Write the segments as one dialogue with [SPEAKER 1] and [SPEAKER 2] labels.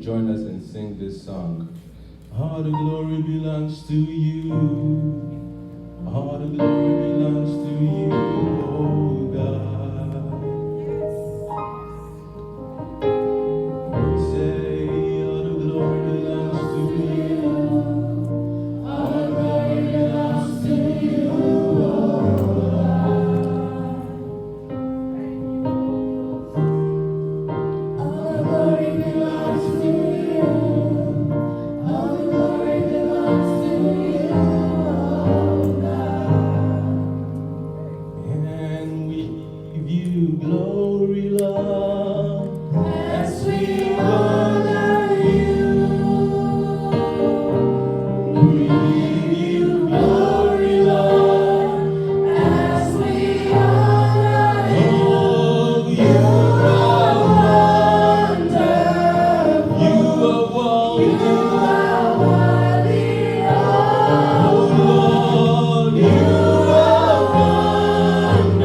[SPEAKER 1] would join us and sing this song. All the glory belongs to you. All the glory belongs to you, oh God. We say all the glory belongs to you. All the glory belongs to you, oh God. All the glory belongs to you. All the glory belongs to you, oh God. And we give you glory, Lord, as we honor you. We give you glory, Lord, as we honor you. Oh, you are wonderful. You are worthy. Oh Lord, you are wonderful.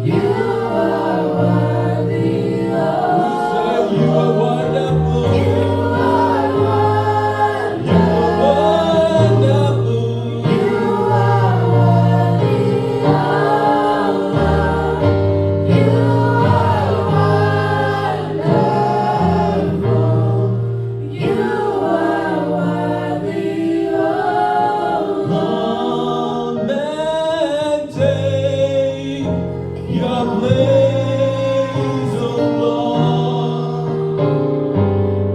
[SPEAKER 1] You are worthy. Oh, you are wonderful. You are wonderful. You are worthy. Oh Lord, you are wonderful. You are worthy, oh Lord. Come and take your place, oh Lord.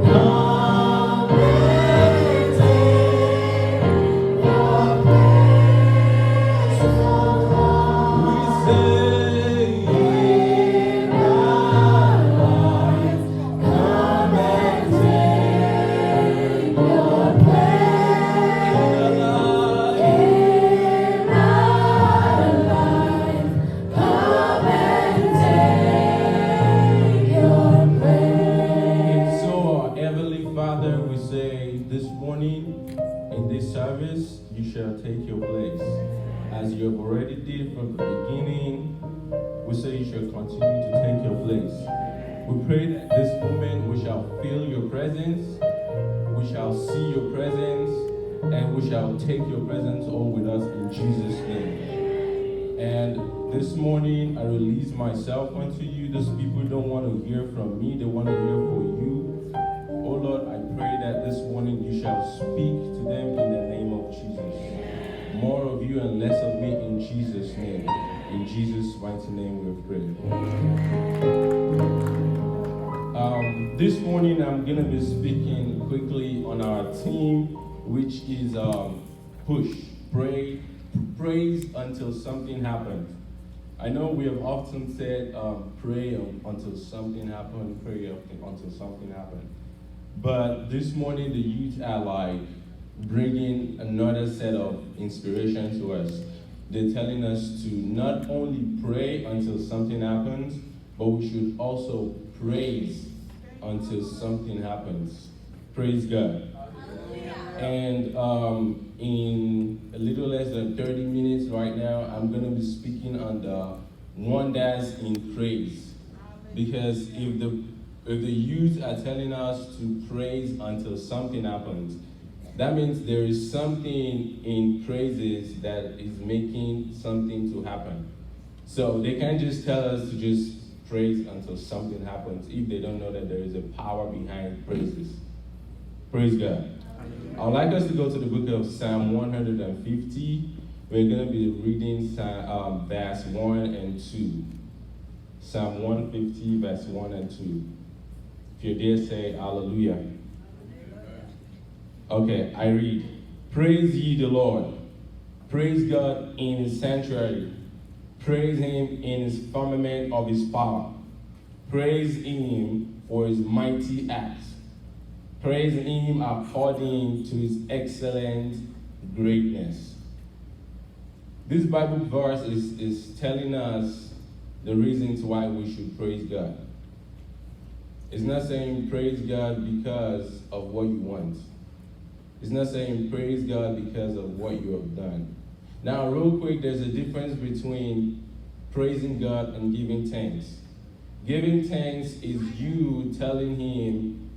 [SPEAKER 1] Come and take your place, oh Lord. We say in our lives, come and take your place in our lives. Come and take your place. So, our Heavenly Father, we say this morning in this service, you shall take your place. As you have already did from the beginning, we say you shall continue to take your place. We pray that this moment we shall feel your presence, we shall see your presence, and we shall take your presence all with us in Jesus' name. And this morning I release myself unto you. Those people don't want to hear from me, they want to hear from you. Oh Lord, I pray that this morning you shall speak to them in the name of Jesus. More of you and less of me in Jesus' name. In Jesus' mighty name we pray. This morning I'm going to be speaking quickly on our theme, which is push, pray, praise until something happens. I know we have often said pray until something happens, pray until something happens. But this morning the youth are like bringing another set of inspiration to us. They're telling us to not only pray until something happens, but we should also praise until something happens. Praise God. And in a little less than 30 minutes right now, I'm going to be speaking on the wonders in praise. Because if the youth are telling us to praise until something happens, that means there is something in praises that is making something to happen. So they can't just tell us to just praise until something happens if they don't know that there is a power behind praises. Praise God. I would like us to go to the book of Psalm 150. We're going to be reading verse 1 and 2. Psalm 150, verse 1 and 2. If you dare say hallelujah. Okay, I read. Praise ye the Lord. Praise God in his sanctuary. Praise him in his firmament of his power. Praise him for his mighty acts. Praise him according to his excellent greatness. This Bible verse is telling us the reasons why we should praise God. It's not saying praise God because of what you want. It's not saying praise God because of what you have done. Now, real quick, there's a difference between praising God and giving thanks. Giving thanks is you telling him,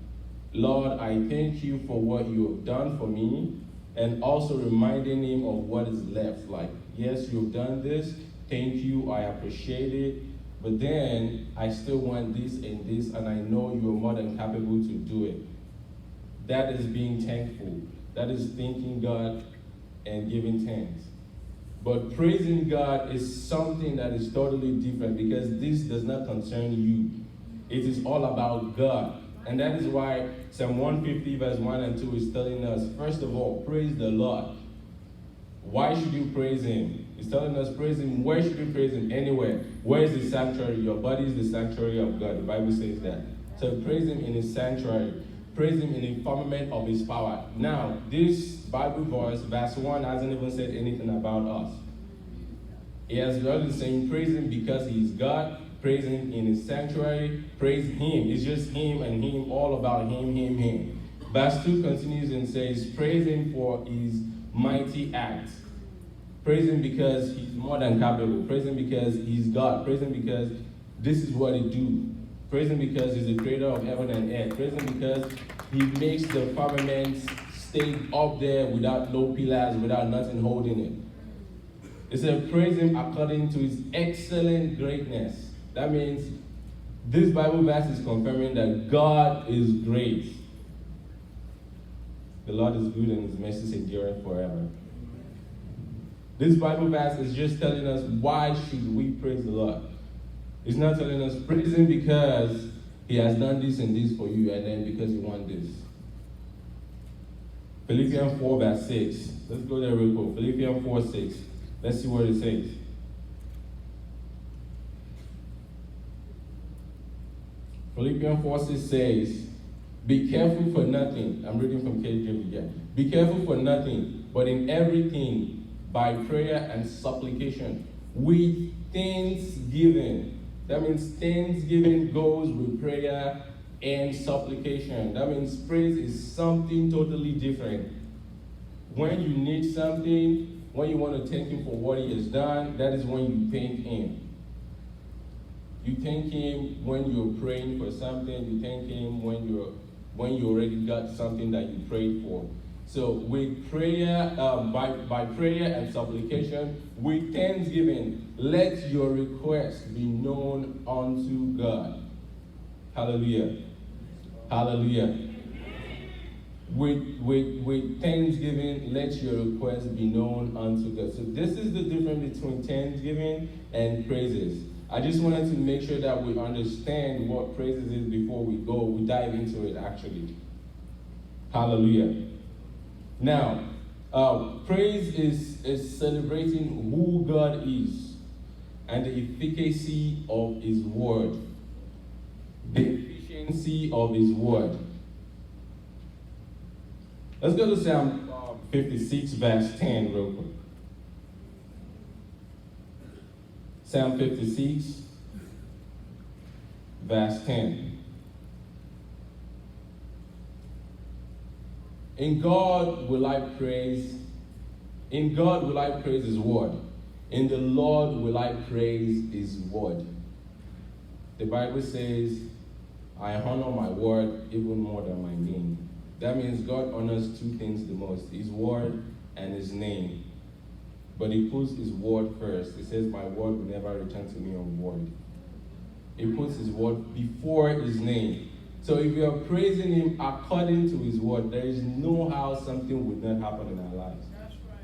[SPEAKER 1] Lord, I thank you for what you have done for me, and also reminding him of what is left. Like, yes, you've done this, thank you, I appreciate it, but then I still want this and this, and I know you are more than capable to do it. That is being thankful. That is thanking God and giving thanks. But praising God is something that is totally different, because this does not concern you. It is all about God. And that is why Psalm 150 verse 1 and 2 is telling us, first of all, praise the Lord. Why should you praise him? It's telling us praise him. Where should you praise him? Anywhere. Where is the sanctuary? Your body is the sanctuary of God. The Bible says that. So praise him in his sanctuary. Praise him in the firmament of his power. Now, this Bible verse 1, hasn't even said anything about us. He has only saying praise him because he is God. Praise him in his sanctuary. Praise him. It's just him and him, all about him. Verse 2 continues and says, praise him for his mighty acts. Praise him because he's more than capable. Praise him because he's God. Praise him because this is what he do. Praise him because he's the creator of heaven and earth. Praise him because he makes the firmament stay up there without no pillars, without nothing holding it. It said, praise him according to his excellent greatness. That means this Bible verse is confirming that God is great. The Lord is good and his mercy endureth forever. This Bible verse is just telling us, why should we praise the Lord? It's not telling us praise him because he has done this and this for you, and then because you want this. Philippians 4 verse 6. Let's go there real quick. Philippians 4 6. Let's see what it says. Philippians 4 6 says, be careful for nothing. I'm reading from KJV again. Be careful for nothing, but in everything, by prayer and supplication, with thanksgiving. That means thanksgiving goes with prayer and supplication. That means praise is something totally different. When you need something, when you want to thank him for what he has done, that is when you thank him. You thank him when you're praying for something. You thank him when you already got something that you prayed for. So with prayer, by prayer and supplication, with thanksgiving, let your requests be known unto God. Hallelujah. Hallelujah. With thanksgiving, let your requests be known unto God. So this is the difference between thanksgiving and praises. I just wanted to make sure that we understand what praises is before we dive into it actually. Hallelujah. Now, praise is celebrating who God is and the efficacy of his word. The efficiency of his word. Let's go to Psalm 56 verse 10 real quick. Psalm 56 verse 10. In God will I praise his word. In the Lord will I praise his word. The Bible says, I honor my word even more than my name. That means God honors two things the most, his word and his name. But he puts his word first. He says, my word will never return to me unvoid. He puts his word before his name. So if we are praising him according to his word, there is no how something would not happen in our lives. That's right.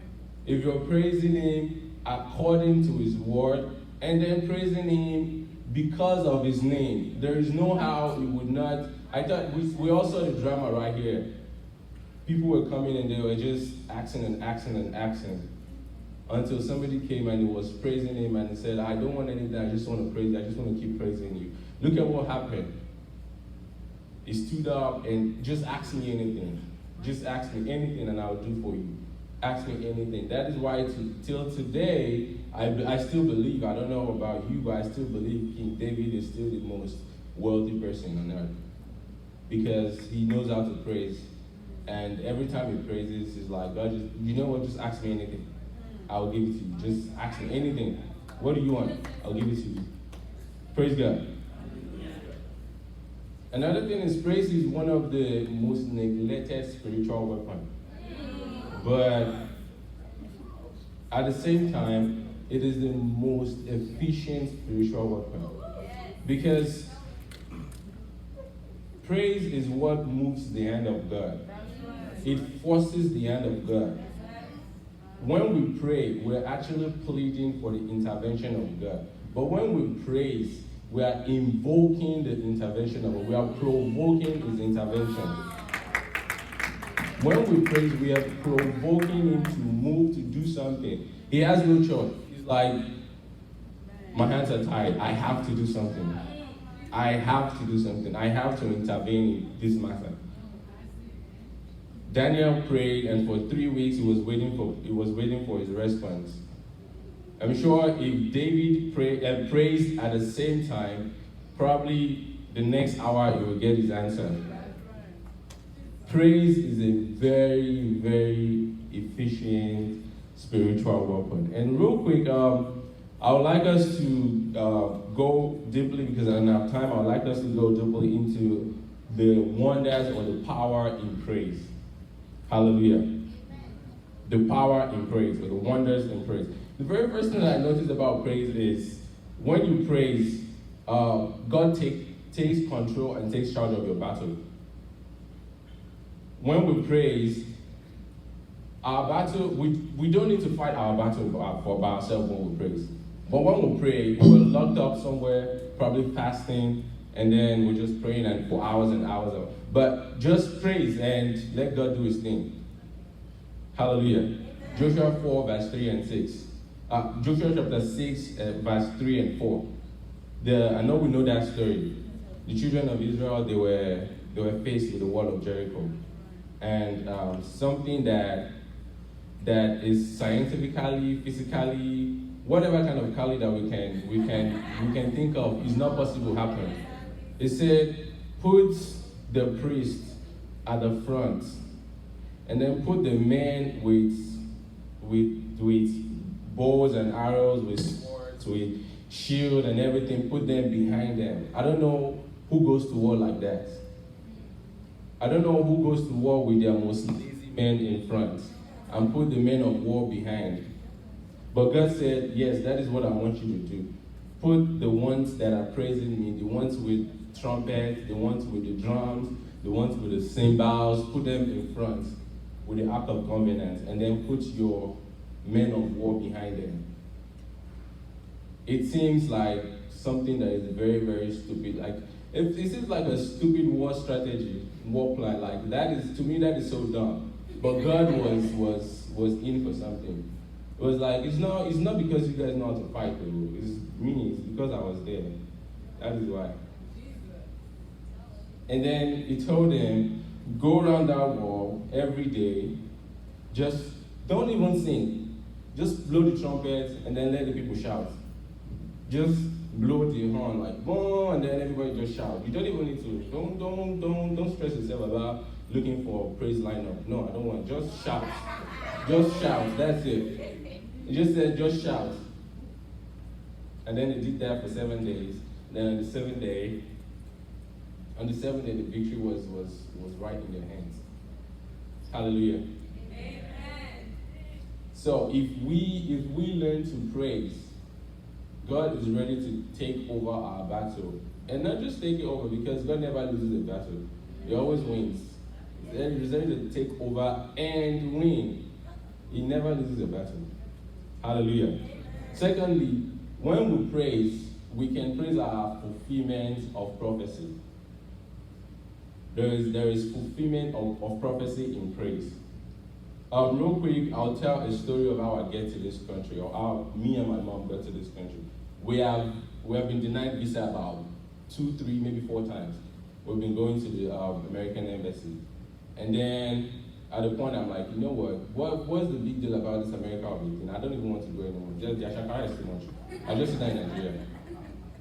[SPEAKER 1] If you're praising him according to his word, and then praising him because of his name, there is no how it would not. I thought we all saw the drama right here. People were coming and they were just asking until somebody came and he was praising him and he said, I don't want anything, I just want to praise you, I just want to keep praising you. Look at what happened. He stood up and just asked me anything. Just ask me anything and I'll do for you. Ask me anything. That is why till today, I still believe, I don't know about you, but I still believe King David is still the most wealthy person on earth. Because he knows how to praise. And every time he praises, he's like, God, just ask me anything. I'll give it to you. Just ask me anything. What do you want? I'll give it to you. Praise God. Another thing is praise is one of the most neglected spiritual weapons. But at the same time, it is the most efficient spiritual weapon. Because praise is what moves the hand of God. It forces the hand of God. When we pray, we're actually pleading for the intervention of God. But when we praise, we are invoking the intervention of God. We are provoking His intervention. When we praise, we are provoking Him to move, to do something. He has no choice. He's like, my hands are tied. I have to do something. I have to do something. I have to intervene in this matter. Daniel prayed, and for 3 weeks he was waiting for his response. I'm sure if David praised at the same time, probably the next hour he will get his answer. Praise is a very, very efficient spiritual weapon. And real quick, I would like us to go deeply, because I don't have time. I would like us to go deeply into the wonders or the power in praise. Hallelujah. The power in praise, or the wonders in praise. The very first thing that I noticed about praise is when you praise, God takes control and takes charge of your battle. When we praise, our battle, we don't need to fight our battle by ourselves when we praise. But when we pray, we're locked up somewhere, probably fasting, and then we're just praying and for hours and hours. But just praise and let God do His thing. Hallelujah. Joshua 4, verse 3 and 6. Joshua chapter 6, verse 3 and 4. I know we know that story. The children of Israel, they were faced with the wall of Jericho. And something that is scientifically, physically, whatever kind of quality that we can think of is not possible to happen. It said, put the priest at the front, and then put the men with bows and arrows, with swords, with shield and everything, put them behind them. I don't know who goes to war like that. I don't know who goes to war with their most lazy men in front and put the men of war behind. But God said, yes, that is what I want you to do. Put the ones that are praising me, the ones with trumpets, the ones with the drums, the ones with the cymbals, put them in front with the Ark of Covenant, and then put your men of war behind them. It seems like something that is very, very stupid. Like, it seems like a stupid war strategy, war plan. Like, that is, to me, that is so dumb. But God was in for something. It was like, it's not because you guys know how to fight, though. It's me, it's because I was there. That is why. And then He told them, go around that wall every day. Just don't even sing. Just blow the trumpet and then let the people shout. Just blow the horn like boom, and then everybody just shout. You don't even need to. Don't stress yourself about looking for a praise lineup. No, I don't want. Just shout. Just shout. That's it. He just said, just shout. And then they did that for 7 days. Then on the seventh day, the victory was right in their hands. Hallelujah. Amen. So if we learn to praise, God is ready to take over our battle. And not just take it over, because God never loses a battle. He always wins. He's ready to take over and win. He never loses a battle. Hallelujah. Amen. Secondly, when we praise, we can praise our fulfillment of prophecy. There is fulfillment of prophecy in praise. Real quick, I'll tell a story of how I get to this country, or how me and my mom got to this country. We have been denied visa about 2, 3, maybe 4 times. We've been going to the American embassy. And then at the point I'm like, you know what's the big deal about this America thing? I don't even want to go anymore. Just the Ashakara is too much. I just sit down in Nigeria.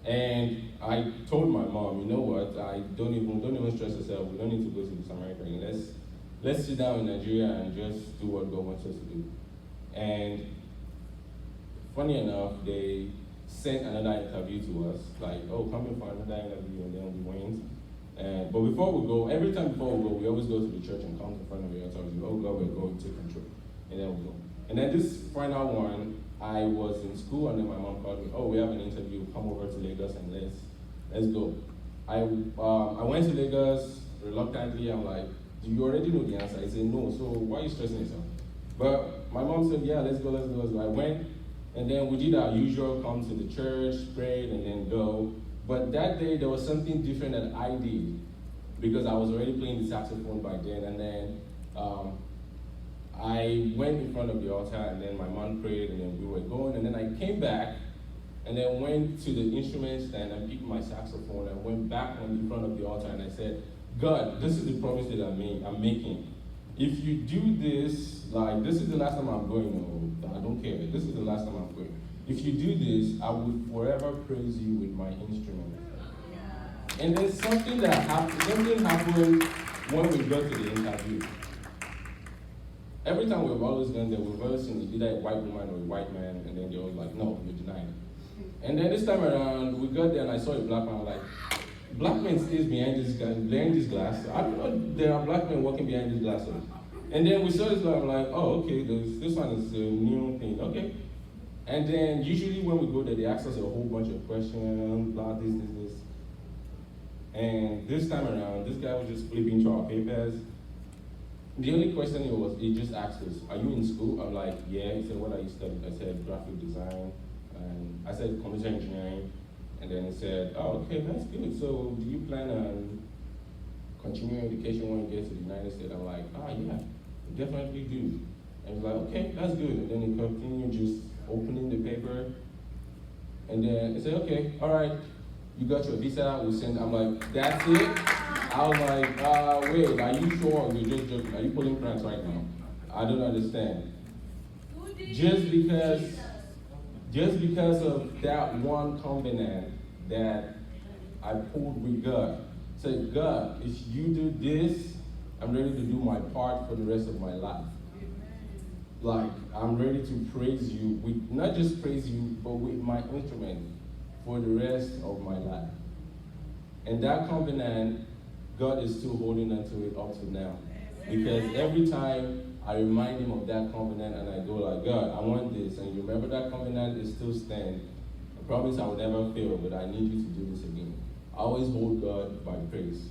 [SPEAKER 1] And I told my mom, you know what, I don't even stress yourself. We don't need to go to this America. Let's sit down in Nigeria and just do what God wants us to do. And funny enough, they sent another interview to us, like, oh, come in for another interview, and then we went. But before we go, every time before we go, we always go to the church and come in front of the altar and say, oh God, we're going to take control. And then we go. And then this final one, I was in school and then my mom called me, oh, we have an interview, come over to Lagos and let's go. I went to Lagos reluctantly. I'm like, do you already know the answer? I said, no, so why are you stressing yourself? But my mom said, yeah, let's go. I went, and then we did our usual, come to the church, prayed, and then go. But that day, there was something different that I did, because I was already playing the saxophone by then, and then I went in front of the altar, and then my mom prayed, and then we were going, and then I came back, and then went to the instrument stand and picked my saxophone and went back in front of the altar, and I said, God, this is the promise that I'm making. If you do this, like, this is the last time I'm going, I don't care, this is the last time I'm going. If you do this, I will forever praise you with my instrument. And then something happened when we got to the interview. Every time we've always gone there, we've always seen either a white woman or a white man, and then they were like, no, you're denied. And then this time around, we got there and I saw a black man, like, black man stays behind this glass. I don't know, there are black men walking behind this glass. And then we saw this guy, I'm like, oh, okay, this one is a new thing, okay. And then usually when we go there, they ask us a whole bunch of questions, blah, this. And this time around, this guy was just flipping through our papers. The only question he just asked us, are you in school? I'm like, yeah. He said, what are you studying? I said, graphic design. And I said, computer engineering. And then he said, oh, okay, that's good. So do you plan on continuing education when you get to the United States? I'm like, yeah, definitely do. And he's like, okay, that's good. And then he continued just opening the paper. And then he said, okay, all right, you got your visa, we'll send. I'm like, that's it? I was like, wait, are you sure or you're just joking? Are you pulling pranks right now? I don't understand. Just because of that one covenant that I pulled with God. Say, God, if you do this, I'm ready to do my part for the rest of my life. Like, I'm ready to praise you, with not just praise you, but with my instrument for the rest of my life. And that covenant, God is still holding on to it up to now. Because every time I remind him of that covenant and I go like, God, I want this, and you remember that covenant is still standing. I promise I will never fail, but I need you to do this again. I always hold God by praise.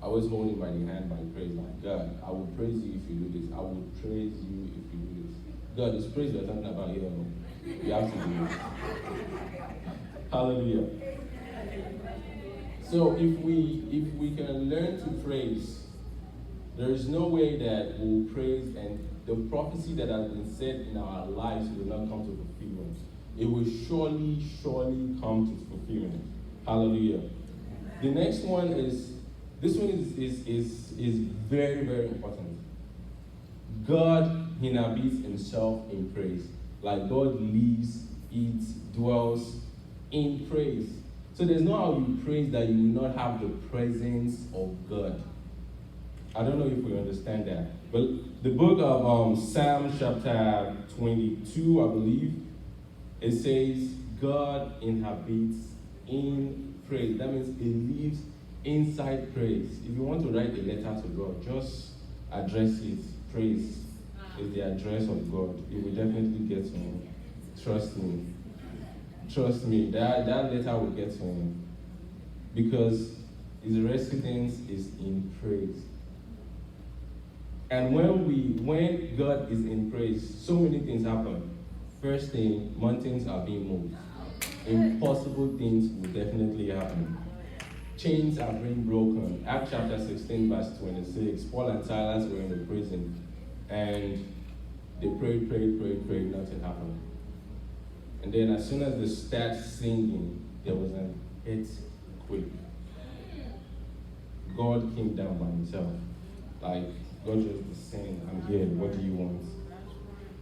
[SPEAKER 1] I always hold him by the hand by praise. Like, God, I will praise you if you do this. I will praise you if you do this. God, it's praise we're talking about here. You have to do it. Hallelujah. So if we can learn to praise, there is no way that we'll praise and the prophecy that has been said in our lives will not come to fulfillment. It will surely come to fulfillment. Hallelujah. The next one is, this one is very, very important. God inhabits himself in praise. Like God lives, eats, dwells in praise. So there's no how you praise that you will not have the presence of God. I don't know if we understand that. But the book of Psalm chapter 22, I believe, it says, God inhabits in praise. That means he lives inside praise. If you want to write a letter to God, just address it. Praise is the address of God. You will definitely get to him. Trust me. Trust me, that letter will get to him. Because his residence is in praise. And when God is in praise, so many things happen. First thing, mountains are being moved. Impossible things will definitely happen. Chains are being broken. Acts chapter 16, verse 26. Paul and Silas were in the prison, and they prayed, nothing happened. And then as soon as they start singing, there was an earthquake. God came down by himself. Like, God just saying, I'm here, what do you want?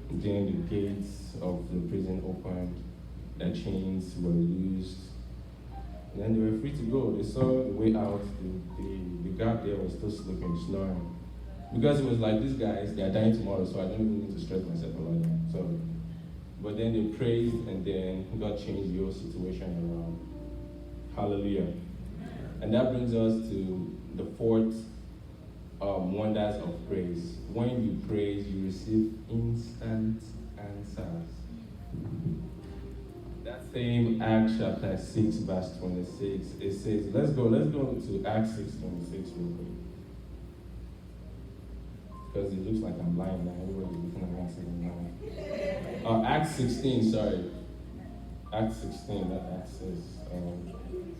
[SPEAKER 1] And then the gates of the prison opened, the chains were loosed, and then they were free to go. They saw the way out. The guard there was still sleeping, snoring. Because it was like, these guys, they are dying tomorrow, so I don't even need to stress myself about them. So, but then they prayed, and then God changed the whole situation around. Hallelujah. And that brings us to the fourth wonders of praise. When you praise, you receive instant answers. That same Acts chapter 6, verse 26, it says, let's go to Acts 6:26 real quick. Because it looks like I'm lying now. Everybody's looking at Acts 16. Acts 16, sorry. Acts 16, not Acts 6.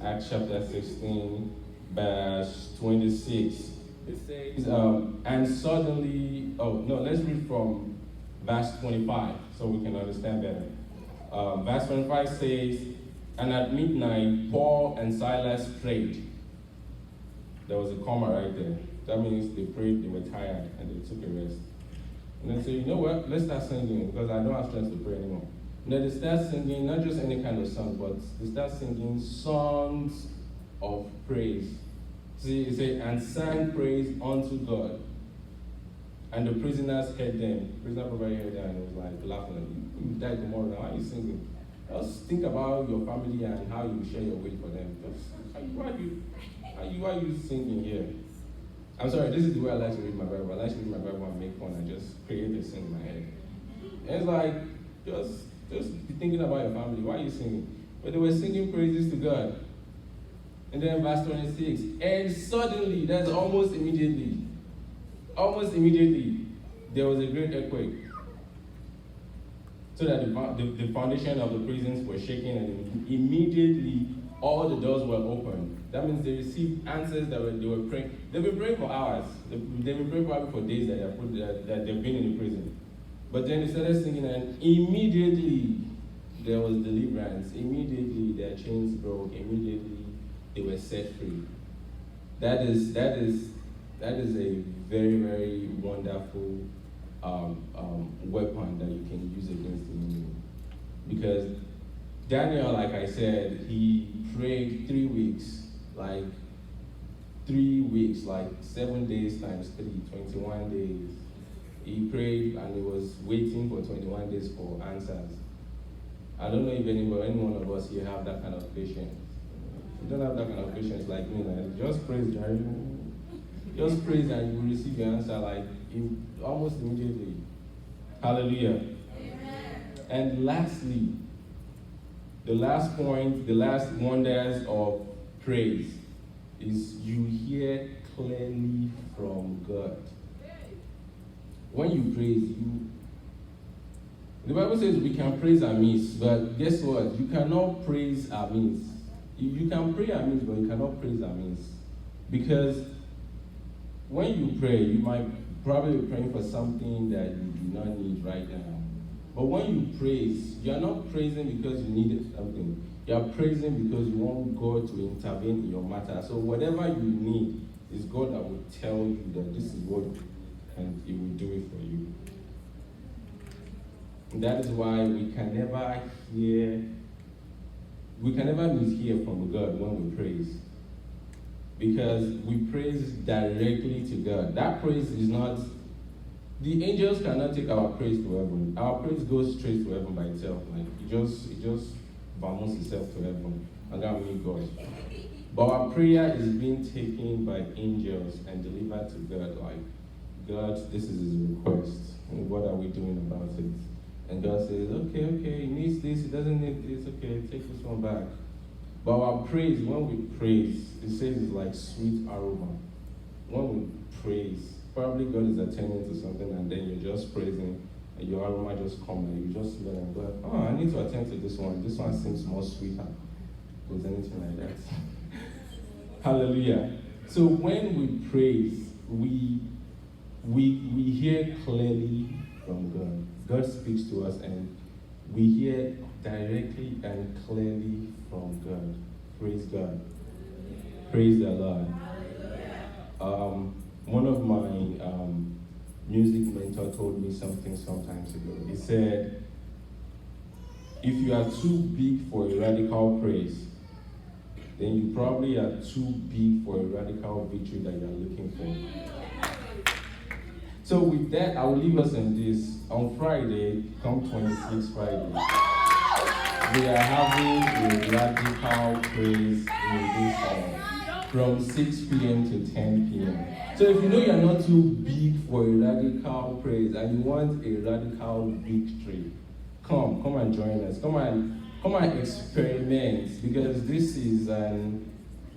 [SPEAKER 1] Acts chapter 16, verse 26. It says, and suddenly, let's read from verse 25 so we can understand better. Verse 25 says, and at midnight, Paul and Silas prayed. There was a comma right there. That means they prayed, they were tired, and they took a rest. And they said, you know what, let's start singing, because I don't have strength to pray anymore. And then they start singing, not just any kind of song, but they start singing songs of praise. See, it says, and sang praise unto God. And the prisoners heard them. The prisoner probably heard them and was like laughing at you. You die tomorrow, now why are you singing? Just think about your family and how you share your weight for them. Why are you singing here? I'm sorry, this is the way I like to read my Bible. I like to read my Bible and make fun and just create a scene in my head. And it's like, just be thinking about your family. Why are you singing? But they were singing praises to God. And then verse 26, and suddenly, that's almost immediately, there was a great earthquake. So that the foundation of the prisons were shaking, and immediately all the doors were opened. That means they received answers they were praying. They've been praying for hours. They've been praying probably for days that they've been in the prison. But then they started singing, and immediately there was deliverance. Immediately their chains broke. Immediately they were set free. That is a very, very wonderful weapon that you can use against the enemy. Because Daniel, like I said, he prayed 3 weeks, like 7 days times 3, 21 days. He prayed and he was waiting for 21 days for answers. I don't know if any one of us here have that kind of patience. If you don't have that kind of patience like me, like, just praise, Jerry. Just praise and you will receive your answer almost immediately. Hallelujah. Amen. And lastly, the last point, the last wonders of praise is you hear clearly from God. When you praise, the Bible says we can praise amiss, but guess what? You cannot praise amiss. You can pray amiss, but you cannot praise amiss. Because when you pray, you might probably be praying for something that you do not need right now. But when you praise, you are not praising because you needed something. You are praising because you want God to intervene in your matter. So whatever you need is God that will tell you that this is what, and He will do it for you. And that is why we can never mishear from God when we praise. Because we praise directly to God. That praise is not, the angels cannot take our praise to heaven. Our praise goes straight to heaven by itself. Like it just bounces itself to heaven. And that means God. But our prayer is being taken by angels and delivered to God. Like, God, this is His request. And what are we doing about it? And God says, okay, He needs this, He doesn't need this, okay, take this one back. But our praise, when we praise, it says it's like sweet aroma. When we praise, probably God is attending to something and then you're just praising and your aroma just comes and you just smell and go, oh, I need to attend to this one. This one seems more sweeter. If there's anything like that. Hallelujah. So when we praise, we hear clearly from God. God speaks to us and we hear directly and clearly from God. Praise God. Praise the Lord. One of my music mentors told me something sometimes ago. He said, if you are too big for a radical praise, then you probably are too big for a radical victory that you are looking for. So with that, I will leave us in this. On Friday, come 26 Friday, we are having a radical praise in this hall. from 6 p.m. to 10 p.m. So if you know you're not too big for a radical praise and you want a radical victory, come and join us. Come and experiment, because this is an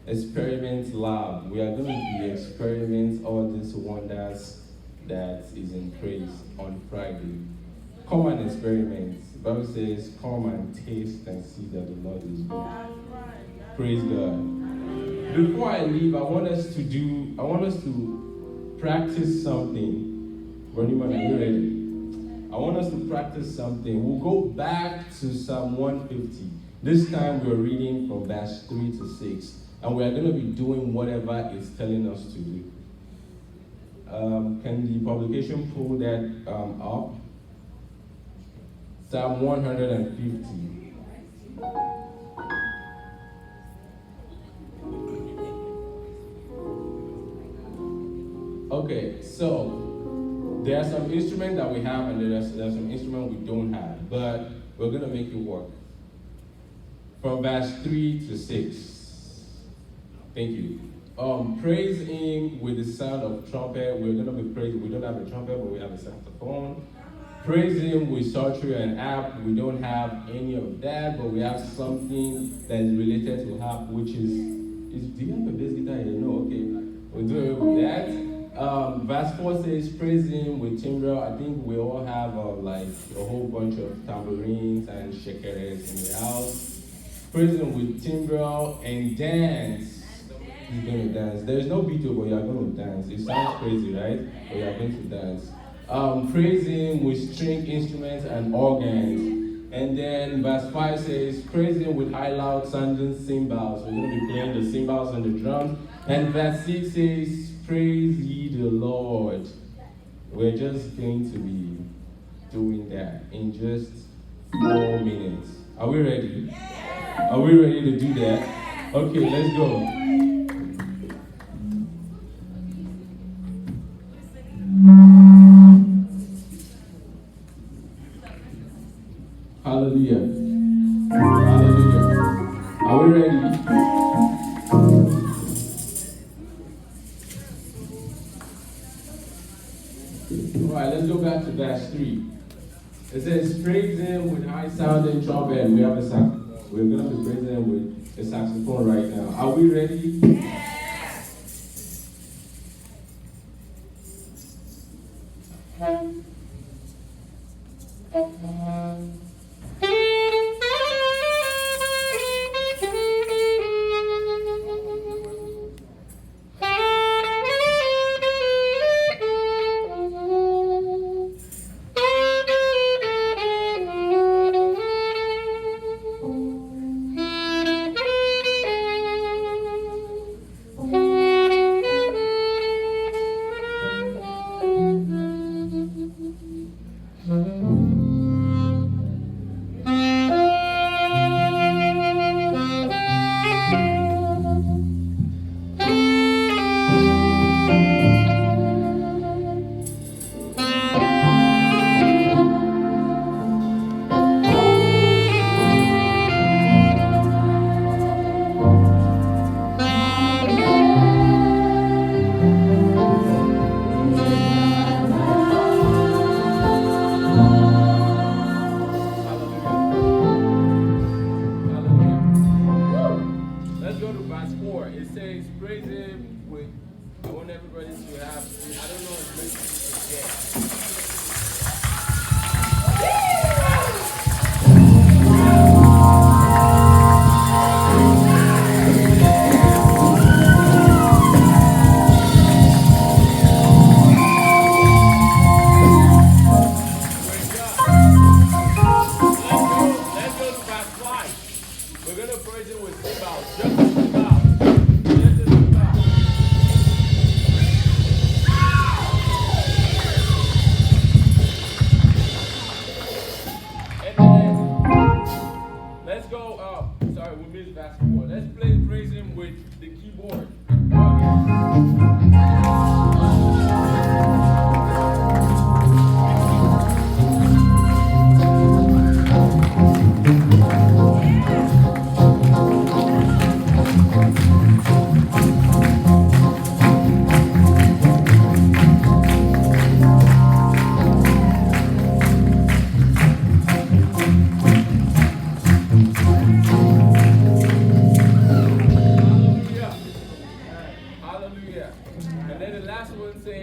[SPEAKER 1] experiment lab. We are going to be experiment all these wonders that is in praise on Friday. Come and experiment. The Bible says, come and taste and see that the Lord is good. Praise God. Before I leave, I want us to practice something. Ronnie, are you ready? I want us to practice something. We'll go back to Psalm 150. This time we're reading from verse 3 to 6. And we're going to be doing whatever it's telling us to do. Can the publication pull that up? Psalm 150. Okay, so there are some instruments that we have and there are some instruments we don't have, but we're going to make it work. From verse 3 to 6. Thank you. Praise him with the sound of trumpet. We're going to be praising. We don't have a trumpet, but we have a saxophone. Praise him with psaltery and harp. We don't have any of that, but we have something that is related to harp, which is do you have a bass guitar here? No, okay. We'll do it with that. Verse 4 says, praise him with timbrel. I think we all have like a whole bunch of tambourines and shekeres in the house. Praise him with timbrel and dance. He's going to dance. There's no beat, but you're going to dance. It sounds crazy, right? But you're going to dance. Praise him with string instruments and organs. And then verse 5 says, praise him with high loud sounding cymbals. We're going to be playing the cymbals and the drums. And verse 6 says, praise ye the Lord. We're just going to be doing that in just 4 minutes. Are we ready? Are we ready to do that? Okay, let's go. Hallelujah. Hallelujah. Are we ready? Alright, let's go back to verse 3. It says, praise him with high sounding trumpet. We have a saxophone. We're going to be praising him with a saxophone right now. Are we ready?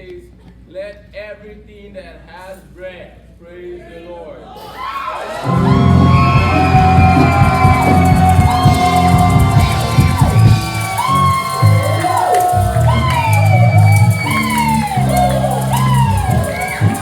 [SPEAKER 2] says, let everything that has breath praise the Lord.